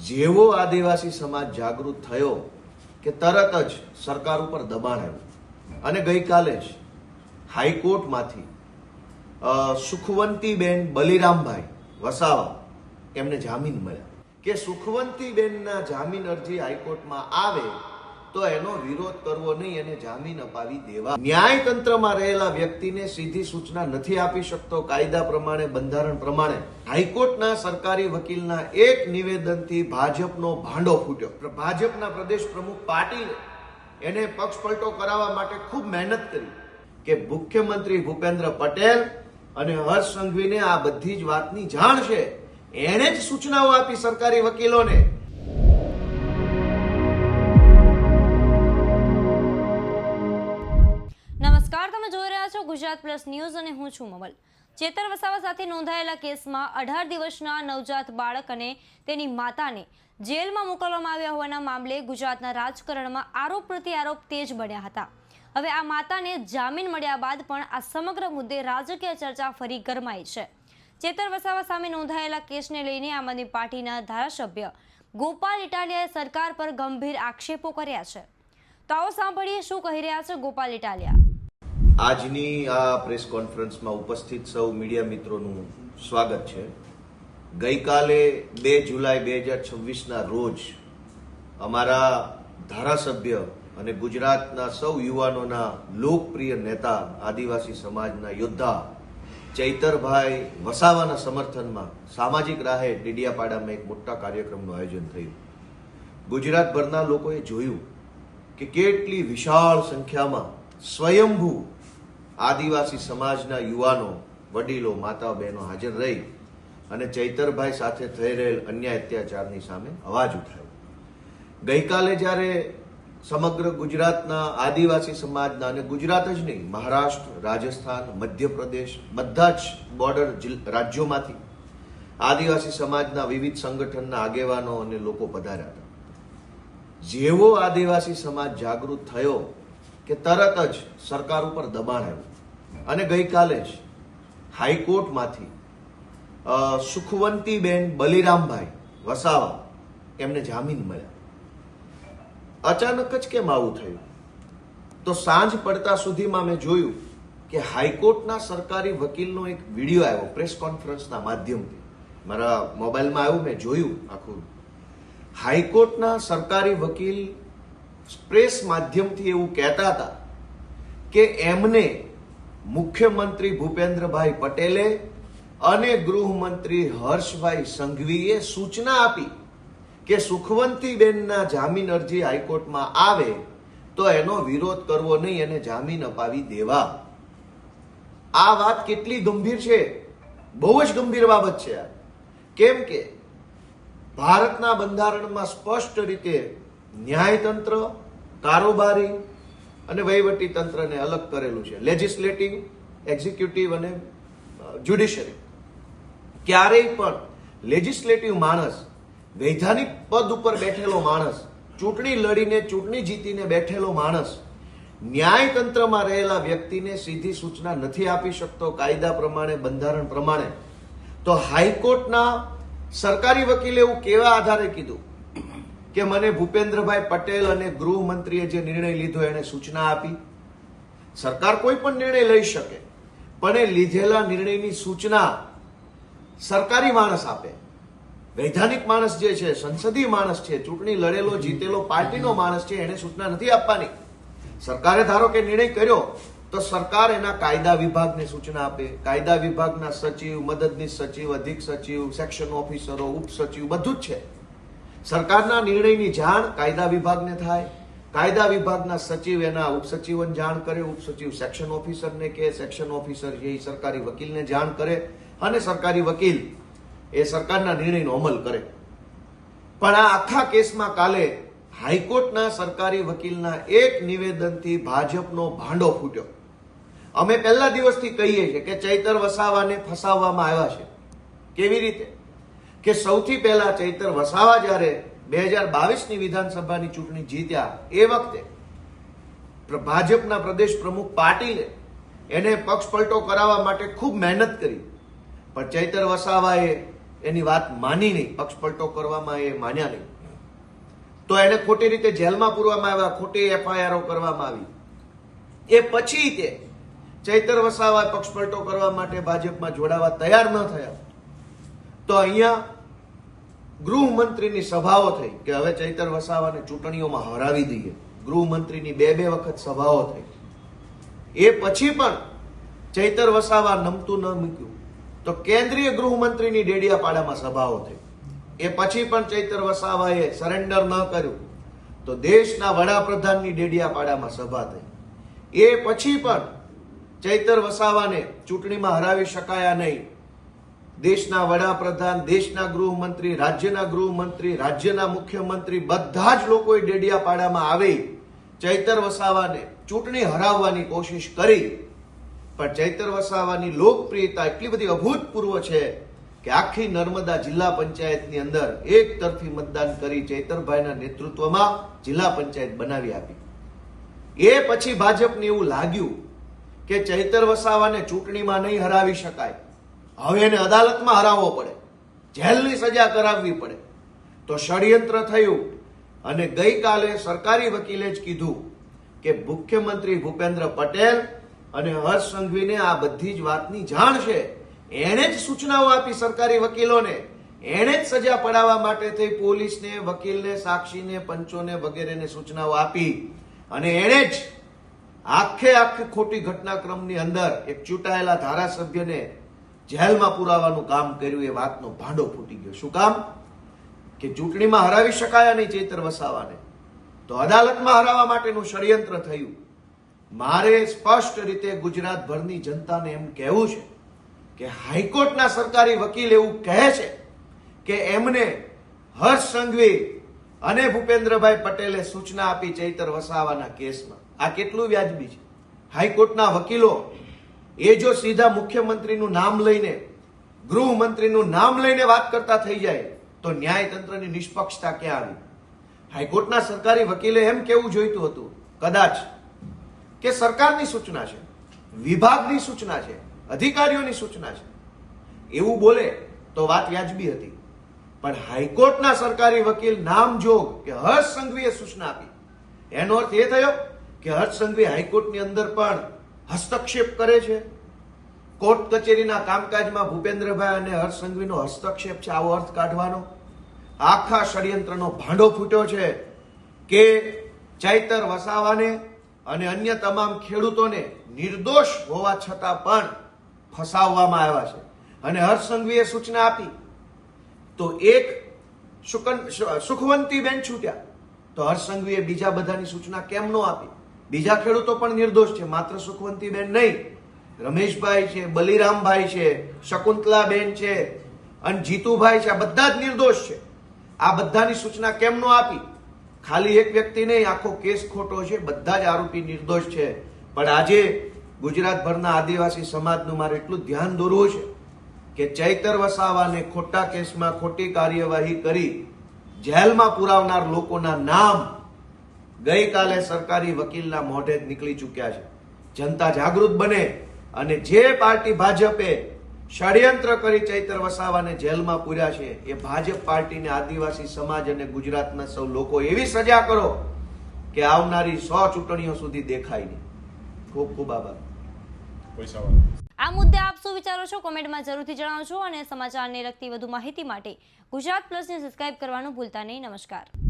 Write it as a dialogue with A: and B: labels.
A: જેવો આદિવાસી સમાજ જાગૃત થયો કે તરત જ સરકાર ઉપર દબાણ આવ્યું અને ગઈકાલે જ હાઈકોર્ટમાંથી સુખવંતીબેન બલિરામભાઈ વસાવા એમને જામીન મળ્યા કે સુખવંતીબેનના જામીન અરજી હાઈકોર્ટમાં આવે તો એનો વિરોધ કરવો નહીં, એને જામીન અપાવી દેવા. ન્યાયતંત્રમાં રહેલા વ્યક્તિને સીધી સૂચના નથી આપી શકતો કાયદા પ્રમાણે, બંધારણ પ્રમાણે. હાઈકોર્ટના સરકારી વકીલના એક નિવેદનથી ભાજપનો ભાંડો ફૂટ્યો. ભાજપના પ્રદેશ પ્રમુખ પાટીલે એને પક્ષ પલટો કરાવવા માટે ખૂબ મહેનત કરી કે મુખ્યમંત્રી ભૂપેન્દ્ર પટેલ અને હર્ષ સંઘવીને આ બધી જ વાતની જાણ છે. એણે જ સૂચનાઓ આપી સરકારી વકીલોને.
B: નમસ્કાર, તમે જોઈ રહ્યા છો ગુજરાત પ્લસ ન્યૂઝ અને હું છું મમલ. ચેતર વસાવા સાથે નોંધાયેલા કેસમાં 18 દિવસના નવજાત બાળક અને તેની માતાને જેલમાં મોકલવામાં આવ્યા હોવાના મામલે ગુજરાતના રાજકારણમાં આરોપ પ્રત્યારોપ તેજ બન્યા હતા. હવે આ માતાને જામીન મળ્યા બાદ પણ આ સમગ્ર મુદ્દે રાજકીય ચર્ચા ફરી ગરમાઈ છે. ચેતર વસાવા સામે નોંધાયેલા કેસને લઈને આમ આદમી પાર્ટીના ધારાસભ્ય ગોપાલ ઇટાલિયાએ સરકાર પર ગંભીર આક્ષેપો કર્યા છે. તો આવો સાંભળીએ શું કહી રહ્યા છે ગોપાલ ઇટાલિયા.
A: આજની આ પ્રેસ કોન્ફરન્સમાં ઉપસ્થિત સૌ મીડિયા મિત્રોનું સ્વાગત છે. ગઈકાલે 2 જુલાઈ 2026ના રોજ અમારા ધારાસભ્ય અને ગુજરાતના સૌ યુવાનોના લોકપ્રિય નેતા, આદિવાસી સમાજના યોદ્ધા ચૈતરભાઈ વસાવાના સમર્થનમાં સામાજિક રાહે ડેડિયાપાડામાં એક મોટા કાર્યક્રમનું આયોજન થયું. ગુજરાતભરના લોકોએ જોયું કે કેટલી વિશાળ સંખ્યામાં સ્વયંભૂ આદિવાસી સમાજના યુવાનો, વડીલો, માતા બહેનો હાજર રહી અને ચૈતરભાઈ સાથે થઈ રહેલ અન્યાય અત્યાચારની સામે અવાજ ઉઠાવ્યો. ગઈકાલે જ્યારે સમગ્ર ગુજરાતના આદિવાસી સમાજના, અને ગુજરાત જ નહીં, મહારાષ્ટ્ર, રાજસ્થાન, મધ્યપ્રદેશ, બધા જ બોર્ડર રાજ્યોમાંથી આદિવાસી સમાજના વિવિધ સંગઠનના આગેવાનો અને લોકો પધાર્યા હતા. જેવો આદિવાસી સમાજ જાગૃત થયો કે તરત જ સરકાર ઉપર દબાણ આવ્યું અને ગઈકાલે જ હાઈકોર્ટમાંથી સુખવંતીબેન બલિરામભાઈ વસાવા એમને જામીન મળ્યા. અચાનક જ કેમ આવું થયું? તો સાંજ પડતા સુધીમાં મેં જોયું કે હાઈકોર્ટના સરકારી વકીલનો એક વિડીયો આવ્યો પ્રેસ કોન્ફરન્સના માધ્યમથી. મારા મોબાઈલમાં આવ્યું, મેં જોયું આખું. હાઈકોર્ટના સરકારી વકીલ પ્રેસ માધ્યમથી એવું કહેતા હતા કે એમને મુખ્યમંત્રી ભૂપેન્દ્રભાઈ પટેલે અને ગૃહમંત્રી હર્ષભાઈ સંઘવીએ સૂચના આપી કે સુખવંતીબેનના જામીન અરજી હાઈકોર્ટમાં આવે તો એનો વિરોધ કરવો નહીં, એને જામીન અપાવી દેવા. આ વાત કેટલી ગંભીર છે! બહુ જ ગંભીર બાબત છે. કેમ કે ભારતના બંધારણમાં સ્પષ્ટ રીતે ન્યાયતંત્ર, કારોબારી અને વહીવટી તંત્રને અલગ કરેલું છે. લેજિસ્લેટિવ, એક્ઝિક્યુટિવ અને જ્યુડિશરી. ક્યારેય પણ લેજિસ્લેટિવ માણસ, વૈધાનિક પદ ઉપર બેઠેલો માણસ, ચૂંટણી લડીને ચૂંટણી જીતીને બેઠેલો માણસ ન્યાયતંત્રમાં રહેલા વ્યક્તિને સીધી સૂચના નથી આપી શકતો કાયદા પ્રમાણે, બંધારણ પ્રમાણે. તો હાઈકોર્ટના સરકારી વકીલે એવું કેવા આધારે કીધું કે મને ભૂપેન્દ્રભાઈ પટેલ અને ગૃહમંત્રીએ જે નિર્ણય લીધો એને સૂચના આપી? સરકાર કોઈ પણ નિર્ણય લઈ શકે, પણ એ લીધેલા નિર્ણયની સૂચના સરકારી માણસ આપે. વૈધાનિક માણસ જે છે, સંસદીય માણસ છે, ચૂંટણી લડેલો જીતેલો પાર્ટીનો માણસ છે, એને સૂચના નથી આપવાની. સરકારે ધારો કે નિર્ણય કર્યો તો સરકાર એના કાયદા વિભાગને સૂચના આપે. કાયદા વિભાગના સચિવ, મદદનીશ સચિવ, અધિક સચિવ, સેક્શન ઓફિસરો, ઉપસચિવ બધું જ છે. સરકારના નિર્ણયની જાણ કાયદા વિભાગને થાય. કાયદા વિભાગના સચિવ એના ઉપસચિવોને જાણ કરે, ઉપસચિવ સેક્શન ઓફિસરને કહે, સેક્શન ઓફિસર એ સરકારી વકીલને જાણ કરે અને સરકારી વકીલ એ સરકારના નિર્ણયનો અમલ કરે. પણ આ આખા કેસમાં કાલે હાઈકોર્ટના સરકારી વકીલના એક નિવેદનથી ભાજપનો ભાંડો ફૂટ્યો. અમે પહેલા દિવસથી કહીએ છીએ કે ચૈતર વસાવાને ફસાવવામાં આવ્યા છે. કેવી રીતે? કે સૌથી પહેલા ચૈતર વસાવા જ્યારે 2022ની વિધાનસભાની ચૂંટણી જીત્યા એ વખતે ભાજપના પ્રદેશ પ્રમુખ પાટીલે એને પક્ષ પલટો કરાવવા માટે ખૂબ મહેનત કરી, પણ ચૈતર વસાવાએ એની વાત માની નહીં, પક્ષ પલટો કરવામાં એ માન્યા નહીં, તો એને ખોટી રીતે જેલમાં પૂરવામાં આવ્યા, ખોટી એફઆઈઆરો કરવામાં આવી. એ પછી તે ચૈતર વસાવા પક્ષ પલટો કરવા માટે ભાજપમાં જોડાવા તૈયાર ન થયા, તો અહીંયા ગૃહમંત્રીની સભાઓ થઈ કે હવે ચૈતર વસાવાને ચૂંટણીઓમાં હરાવી દઈએ. ગૃહમંત્રીની બે બે સભાઓ થઈ. એ પછી પણ ચૈતર વસાવા નમતું ન મૂક્યું તો કેન્દ્રીય ગૃહમંત્રીની ડેડિયાપાડામાં સભાઓ થઈ. એ પછી પણ ચૈતર વસાવાએ સરેન્ડર ન કર્યું તો દેશના વડાપ્રધાનની ડેડિયાપાડામાં સભા થઈ. એ પછી પણ ચૈતર વસાવાને ચૂંટણીમાં હરાવી શકાયા નહીં. દેશના વડાપ્રધાન, દેશના ગૃહમંત્રી, રાજ્યના મુખ્યમંત્રી બધા જ લોકોએ ડેડિયાપાડામાં આવી ચૈતર વસાવાને ચૂંટણી હરાવવાની કોશિશ કરી. પણ ચૈતર વસાવાની લોકપ્રિયતા એટલી બધી અભૂતપૂર્વ છે કે આખી નર્મદા જિલ્લા પંચાયતની અંદર એક તરફી મતદાન કરી ચૈતરભાઈના નેતૃત્વમાં જિલ્લા પંચાયત બનાવી આપી. એ પછી ભાજપને એવું લાગ્યું કે ચૈતર વસાવાને ચૂંટણીમાં નહીં હરાવી શકાય, હવે એને અદાલતમાં હરાવવો પડે, જેલની સજા કરાવવી પડે. તો ષડયંત્ર થયું અને ગઈકાલે સરકારી વકીલે જ કીધું કે મુખ્યમંત્રી ભૂપેન્દ્ર પટેલ અને હર્ષ સંઘવીને આ બધી જ વાતની જાણ છે. એણે જ સૂચનાઓ આપી સરકારી વકીલોને, એણે જ સજા પડાવવા માટે થઈ પોલીસને, વકીલને, સાક્ષીને, પંચોને વગેરેને સૂચનાઓ આપી અને એણે જ આખે ખોટી ઘટનાક્રમની અંદર એક ચૂંટાયેલા ધારાસભ્યને જેલમાં પુરાવાનું કામ કર્યું. એ વાતનો ભાંડો ફૂટી ગયો. શું કામ? કે ચૂંટણીમાં હરાવી શકાયા નહીં ચૈતર વસાવાને, તો અદાલતમાં હરાવવા માટેનું ષડયંત્ર થયું. મારે સ્પષ્ટ રીતે ગુજરાતભરની જનતાને એમ કહેવું છે કે હાઈકોર્ટના સરકારી વકીલ એવું કહે છે કે એમને હર્ષ સંઘવી અને ભૂપેન્દ્રભાઈ પટેલે સૂચના આપી ચૈતર વસાવાના કેસમાં. આ કેટલું વ્યાજબી છે? હાઈકોર્ટના વકીલો એ જો સીધા મુખ્યમંત્રીનું નામ લઈને, ગૃહમંત્રીનું નામ લઈને વાત કરતા થઈ જાય તો ન્યાયતંત્રની નિષ્પક્ષતા ક્યાં આવી? હાઈકોર્ટના સરકારી વકીલે એમ કેવું જોઈતું હતું કદાચ કે સરકારની સૂચના છે, વિભાગની સૂચના છે, અધિકારીઓની સૂચના છે, એવું બોલે તો વાત વ્યાજબી હતી. પણ હાઈકોર્ટના સરકારી વકીલ નામજોગ કે હર્ષ સંઘવીએ સૂચના આપી, એનો અર્થ એ થયો કે હર્ષ સંઘવી હાઈકોર્ટની અંદર પણ હસ્તક્ષેપ કરે છે. કોર્ટ કચેરીના કામકાજમાં ભૂપેન્દ્રભાઈ અને હર્ષ સંઘવીનો હસ્તક્ષેપ છે, આવો અર્થ કાઢવાનો. આખા ષડયંત્રનો ભાંડો ફૂટ્યો છે કે ચૈતર વસાવાને અને અન્ય તમામ ખેડૂતોને નિર્દોષ હોવા છતાં પણ ફસાવવામાં આવ્યા છે. અને હર્ષ સંઘવીએ સૂચના આપી તો એક સુખવંતીબેન છૂટ્યા, તો હર્ષ સંઘવીએ બીજા બધાની સૂચના કેમ ન આપી? બીજા ખેડૂતો પણ નિર્દોષ છે, માત્ર સુખવંતીબેન નહીં. રમેશભાઈ છે, બલિરામભાઈ છે, શકુંતલાબેન છે અને જીતુભાઈ છે, આ બધા જ નિર્દોષ છે. આ બધાની સૂચના કેમ ન આપી? ખાલી એક વ્યક્તિ નહીં, આખો કેસ ખોટો છે, બધા જ આરોપી નિર્દોષ છે. પણ આજે ગુજરાતભરના આદિવાસી સમાજનું મારે એટલું ધ્યાન દોરવું છે કે ચૈતર વસાવાને ખોટા કેસમાં ખોટી કાર્યવાહી કરી જેલમાં પુરાવનાર લોકોના નામ ગઈકાલે સરકારી વકીલના મોઢે જ નીકળી ચૂક્યા છે. જનતા જાગૃત બને અને જે પાર્ટી ભાજપે ષડયંત્ર કરી ચૈતર વસાવાને જેલમાં પૂર્યા છે એ ભાજપ પાર્ટીને આદિવાસી સમાજ અને ગુજરાતના સૌ લોકો એવી સજા કરો કે આવનારી 100 ચૂંટણીઓ સુધી દેખાય નહીં. ખૂબ ખૂબ આભાર.
B: આ મુદ્દે આપ શું વિચારો છો? કોમેન્ટમાં જરૂરથી જણાવજો અને સમાચારને લગતી વધુ માહિતી માટે ગુજરાત પ્લસને સબસ્ક્રાઇબ કરવાનું ભૂલતા નહીં. નમસ્કાર.